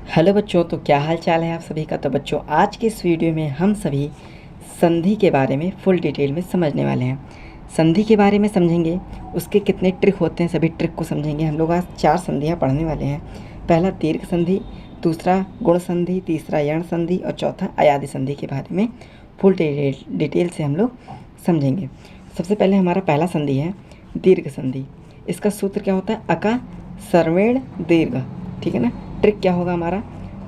Hello बच्चों, तो क्या हाल चाल है आप सभी का। तो बच्चों, आज के इस वीडियो में हम सभी संधि के बारे में फुल डिटेल में समझने वाले हैं। संधि के बारे में समझेंगे, उसके कितने ट्रिक होते हैं, सभी ट्रिक को समझेंगे। हम लोग आज 4 संधियाँ पढ़ने वाले हैं। पहला दीर्घ संधि, दूसरा गुण संधि, तीसरा यण संधि और चौथा अयादि संधि के बारे में फुल डिटेल से हम लोग समझेंगे। सबसे पहले हमारा पहला संधि है दीर्घ संधि। इसका सूत्र क्या होता है? अका सर्वेण दीर्घ। ठीक है ना। ट्रिक क्या होगा हमारा?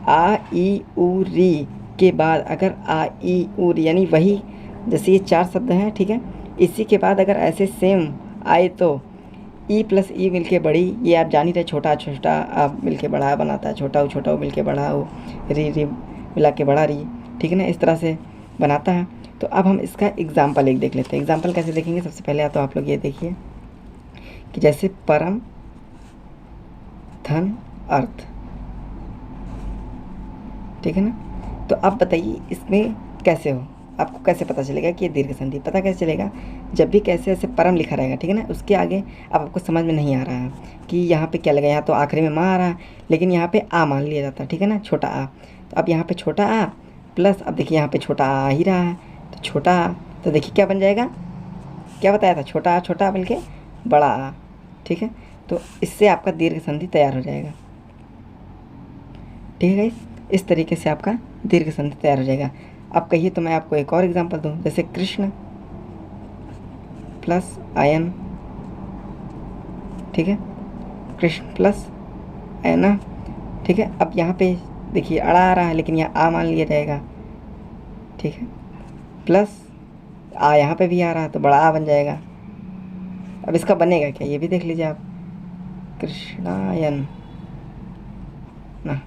आ ई उ री के बाद अगर आ ई उ री यानी वही, जैसे ये 4 शब्द हैं, ठीक है, इसी के बाद अगर ऐसे सेम आए तो ई प्लस ई मिलके बड़ी, ये आप जान ही रहे, छोटा छोटा आप मिलके बड़ा बनाता है, छोटा वो मिलके बड़ा हो, री मिला के बड़ा री, ठीक है ना, इस तरह से बनाता है। तो अब हम इसका एग्जाम्पल एक देख लेते हैं। एग्जाम्पल कैसे देखेंगे? सबसे पहले तो आप लोग ये देखिए कि जैसे परम धन अर्थ, ठीक है ना। तो आप बताइए इसमें कैसे हो, आपको कैसे पता चलेगा कि ये दीर्घ संधि? पता कैसे चलेगा? जब भी कैसे ऐसे परम लिखा रहेगा, ठीक है ना, उसके आगे अब आपको समझ में नहीं आ रहा है कि यहाँ पे क्या लगा। यहाँ तो आखिरी में माँ आ रहा है, लेकिन यहाँ पे आ मान लिया जाता है, ठीक है ना, छोटा आ। तो अब यहाँ पे छोटा आ प्लस, अब देखिए यहाँ पे छोटा आ ही रहा है, तो छोटा आ, तो देखिए क्या बन जाएगा, क्या बताया था, छोटा आ बल्कि बड़ा आ, ठीक है। तो इससे आपका दीर्घ संधि तैयार हो जाएगा, ठीक है गाइस। इस तरीके से आपका दीर्घ संधि तैयार हो जाएगा। अब कहिए तो मैं आपको एक और एग्जांपल दूं, जैसे कृष्ण प्लस आयन, ठीक है, कृष्ण प्लस आयना, ठीक है। अब यहाँ पे देखिए अड़ा आ रहा है, लेकिन यहाँ आ मान लिया जाएगा, ठीक है, प्लस आ यहाँ पे भी आ रहा है तो बड़ा आ बन जाएगा। अब इसका बनेगा क्या, ये भी देख लीजिए आप, कृष्णायन ना,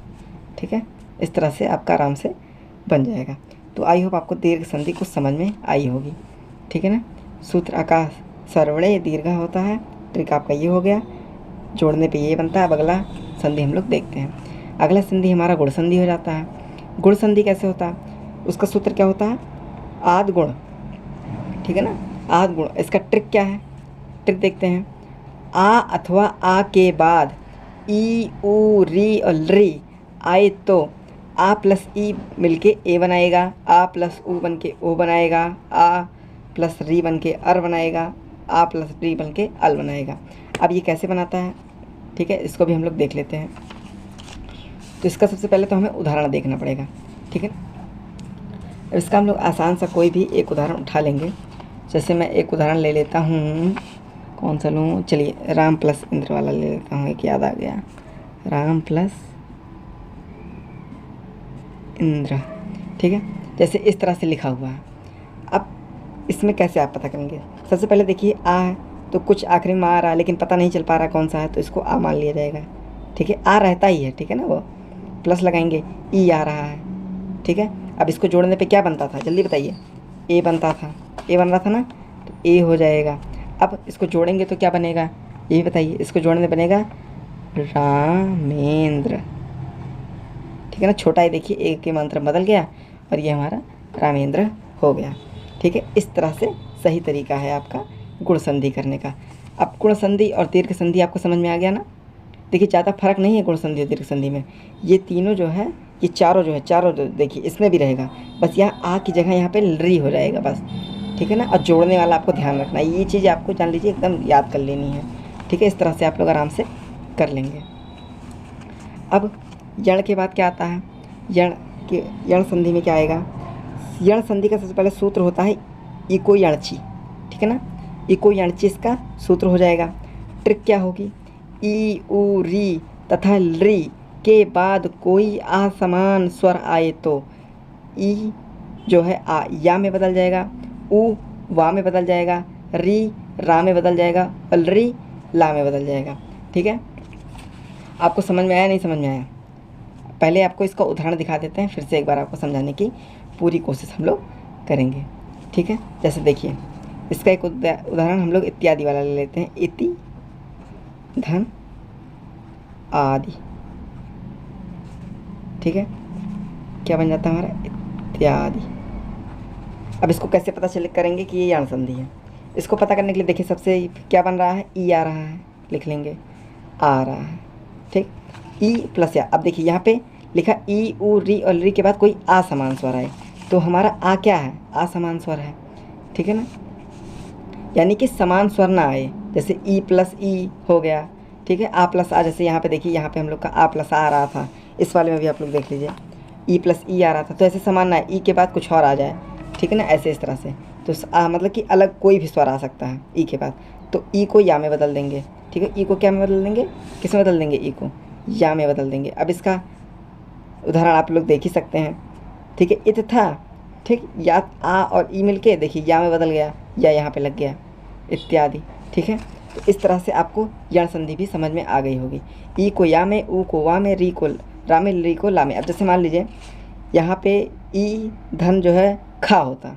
ठीक है। इस तरह से आपका आराम से बन जाएगा। तो आई होप आपको दीर्घ संधि कुछ समझ में आई होगी, ठीक है ना। सूत्र आकाश सर्वणे दीर्घ होता है। ट्रिक आपका ये हो गया, जोड़ने पे ये बनता है। अब अगला संधि हम लोग देखते हैं। अगला संधि हमारा गुण संधि हो जाता है। गुण संधि कैसे होता है? उसका सूत्र क्या होता है? आद गुण, ठीक है ना, आद गुण। इसका ट्रिक क्या है? ट्रिक देखते हैं। आ अथवा आ के बाद ई उ री और री आए तो आ प्लस ई मिलके ए बनाएगा, आ प्लस उ बन के ओ बनाएगा, आ प्लस री बन के अर बनाएगा, आ प्लस री बन के अल बनाएगा। अब ये कैसे बनाता है, ठीक है, इसको भी हम लोग देख लेते हैं। तो इसका सबसे पहले तो हमें उदाहरण देखना पड़ेगा, ठीक है। अब इसका हम लोग आसान सा कोई भी एक उदाहरण उठा लेंगे। जैसे मैं एक उदाहरण ले लेता हूँ, कौन सा लूँ? चलिए राम प्लस इंद्र वाला ले लेता हूँ, एक याद आ गया, राम प्लस इंद्र, ठीक है। जैसे इस तरह से लिखा हुआ है। अब इसमें कैसे आप पता करेंगे? सबसे पहले देखिए आ है तो कुछ आखिरी में आ रहा है, लेकिन पता नहीं चल पा रहा कौन सा है, तो इसको आ मान लिया जाएगा, ठीक है। आ रहता ही है, ठीक है ना, वो प्लस लगाएंगे, ई आ रहा है, ठीक है। अब इसको जोड़ने पे क्या बनता था, जल्दी बताइए? ए बनता था, ए बन रहा था ना, तो ए हो जाएगा। अब इसको जोड़ेंगे तो क्या बनेगा, ये भी बताइए? इसको जोड़ने बनेगा रामेंद्र, ठीक है ना। छोटा ही देखिए एक के मंत्र बदल गया और ये हमारा रामेंद्र हो गया, ठीक है। इस तरह से सही तरीका है आपका गुण संधि करने का। अब गुण संधि और दीर्घ संधि आपको समझ में आ गया ना। देखिए ज़्यादा फर्क नहीं है गुण संधि और दीर्घ संधि में। ये तीनों जो है, ये चारों जो है, चारों जो देखिए इसमें भी रहेगा, बस यहाँ आ की जगह यहाँ पे री हो जाएगा बस, ठीक है ना। और जोड़ने वाला आपको ध्यान रखना है, ये चीज़ आपको जान लीजिए, एकदम याद कर लेनी है, ठीक है। इस तरह से आप लोग आराम से कर लेंगे। अब यण के बाद क्या आता है? यण संधि में क्या आएगा? यण संधि का सबसे पहले सूत्र होता है इको यणची, ठीक है ना। इको यणची इसका सूत्र हो जाएगा। ट्रिक क्या होगी? ई उ री तथा री के बाद कोई असमान स्वर आए तो ई जो है आ या में बदल जाएगा, उ वा में बदल जाएगा, री रा में बदल जाएगा और री ला में बदल जाएगा, ठीक है। आपको समझ में आया, नहीं समझ में आया? पहले आपको इसका उदाहरण दिखा देते हैं, फिर से एक बार आपको समझाने की पूरी कोशिश हम लोग करेंगे, ठीक है। जैसे देखिए इसका एक उदाहरण हम लोग इत्यादि वाला ले लेते हैं। इति धन आदि, ठीक है, क्या बन जाता है हमारा? इत्यादि। अब इसको कैसे पता चल करेंगे कि ये यण संधि है? इसको पता करने के लिए देखिए सबसे क्या बन रहा है, ई आ रहा है, लिख लेंगे आ रहा है, ठीक, ई प्लस या। अब देखिए यहाँ पे लिखा ई ऊ री और री के बाद कोई आ समान स्वर आए तो हमारा आ क्या है, आ समान स्वर है, ठीक है ना, यानी कि समान स्वर ना आए, जैसे ई प्लस ई हो गया, ठीक है, आ प्लस आ, जैसे यहाँ पे देखिए यहाँ पे हम लोग का आ प्लस आ रहा था, इस वाले में भी आप लोग देख लीजिए ई प्लस ई आ रहा था, तो ऐसे समान ना आए, ई के बाद कुछ और आ जाए, ठीक है ना, ऐसे इस तरह से, तो आ मतलब कि अलग कोई भी स्वर आ सकता है ई के बाद, तो ई को या में बदल देंगे, ठीक है, ई को क्या में बदल देंगे, किस में बदल देंगे, ई को या में बदल देंगे। अब इसका उदाहरण आप लोग देख ही सकते हैं, ठीक है, इत था, ठीक, या आ और ई मिलके देखिए या में बदल गया, या यहाँ पे लग गया इत्यादि, ठीक है। तो इस तरह से आपको यण संधि भी समझ में आ गई होगी। ई को या में, ऊ को वा में, री को रा में, री को ला में। अब जैसे मान लीजिए यहाँ पे ई धन जो है खा होता,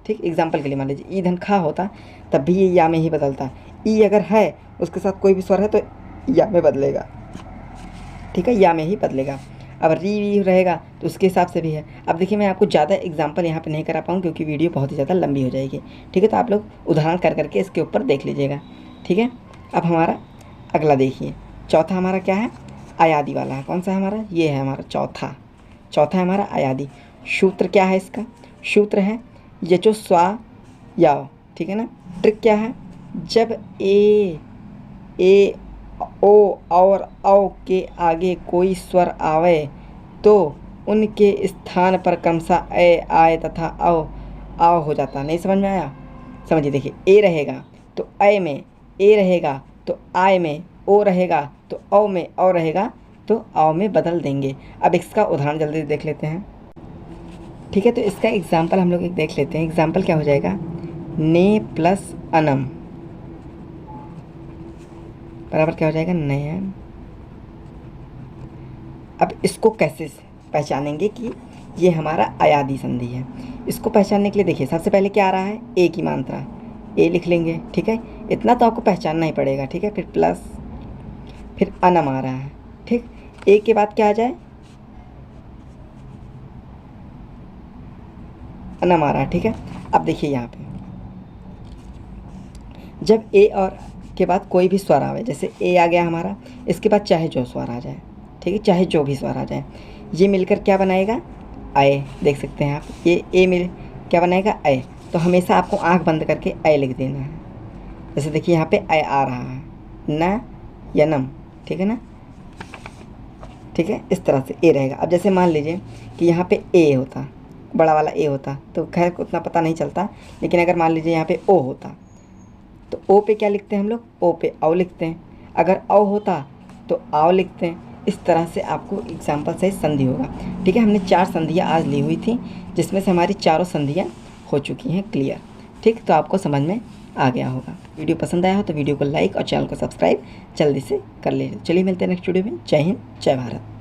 ठीक, एग्जाम्पल के लिए मान लीजिए ई धन खा होता, तब भी ये या में ही बदलता। ई अगर है उसके साथ कोई भी स्वर है तो या में बदलेगा, ठीक है, या में ही बदलेगा। अब री रहेगा तो उसके हिसाब से भी है। अब देखिए मैं आपको ज़्यादा एग्जांपल यहाँ पे नहीं करा पाऊँ क्योंकि वीडियो बहुत ही ज़्यादा लंबी हो जाएगी, ठीक है, तो आप लोग उदाहरण कर करके इसके ऊपर देख लीजिएगा, ठीक है। अब हमारा अगला देखिए, चौथा हमारा क्या है, अयादी वाला है। कौन सा है हमारा, ये है हमारा चौथा है हमारा अयादी। सूत्र क्या है इसका, सूत्र है यचो स्वा याओ, ठीक है ना। ट्रिक क्या है, जब ए ओ और औ के आगे कोई स्वर आवे तो उनके स्थान पर क्रमशः ए आए तथा औ हो जाता। नहीं समझ में आया, समझिए, देखिए ए रहेगा तो ए में, ए रहेगा तो आय में, ओ रहेगा तो औ में, औ रहेगा तो औ में बदल देंगे। अब इसका उदाहरण जल्दी देख लेते हैं, ठीक है। तो इसका एग्जाम्पल हम लोग एक देख लेते हैं। एग्जाम्पल क्या हो जाएगा, ने प्लस अनम बराबर क्या हो जाएगा, नयन। अब इसको कैसे पहचानेंगे कि ये हमारा अयादी संधि है। इसको पहचानने के लिए देखिए सबसे पहले क्या आ रहा है, ए की मात्रा, ए लिख लेंगे, ठीक है, इतना तो आपको पहचानना ही पड़ेगा, ठीक है। फिर प्लस, फिर अनम आ रहा है, ठीक, ए के बाद क्या आ जाए, अनम आ रहा है, ठीक है। अब देखिए यहाँ पे जब ए और के बाद कोई भी स्वर आवे, जैसे ए आ गया हमारा, इसके बाद चाहे जो स्वर आ जाए, ठीक है, चाहे जो भी स्वर आ जाए, ये मिलकर क्या बनाएगा, आए। देख सकते हैं आप, ये ए मिल क्या बनाएगा, आए। तो हमेशा आपको आंख बंद करके आए लिख देना है। जैसे देखिए यहाँ पे आए आ रहा है, न या नम, ठीक है ना, ठीक है, इस तरह से ए रहेगा। अब जैसे मान लीजिए कि यहाँ पे ए होता, बड़ा वाला ए होता, तो खैर उतना पता नहीं चलता, लेकिन अगर मान लीजिए यहाँ पे ओ होता तो ओ पे क्या लिखते हैं हम लोग, ओ पे औ लिखते हैं। अगर औ होता तो आओ लिखते हैं। इस तरह से आपको एग्जाम्पल से संधि होगा, ठीक है। हमने 4 संधियाँ आज ली हुई थी जिसमें से हमारी चारों संधियाँ हो चुकी हैं क्लियर, ठीक। तो आपको समझ में आ गया होगा। वीडियो पसंद आया हो तो वीडियो को लाइक और चैनल को सब्सक्राइब जल्दी से कर लीजिए। चलिए मिलते हैं नेक्स्ट वीडियो में। जय हिंद, जय भारत।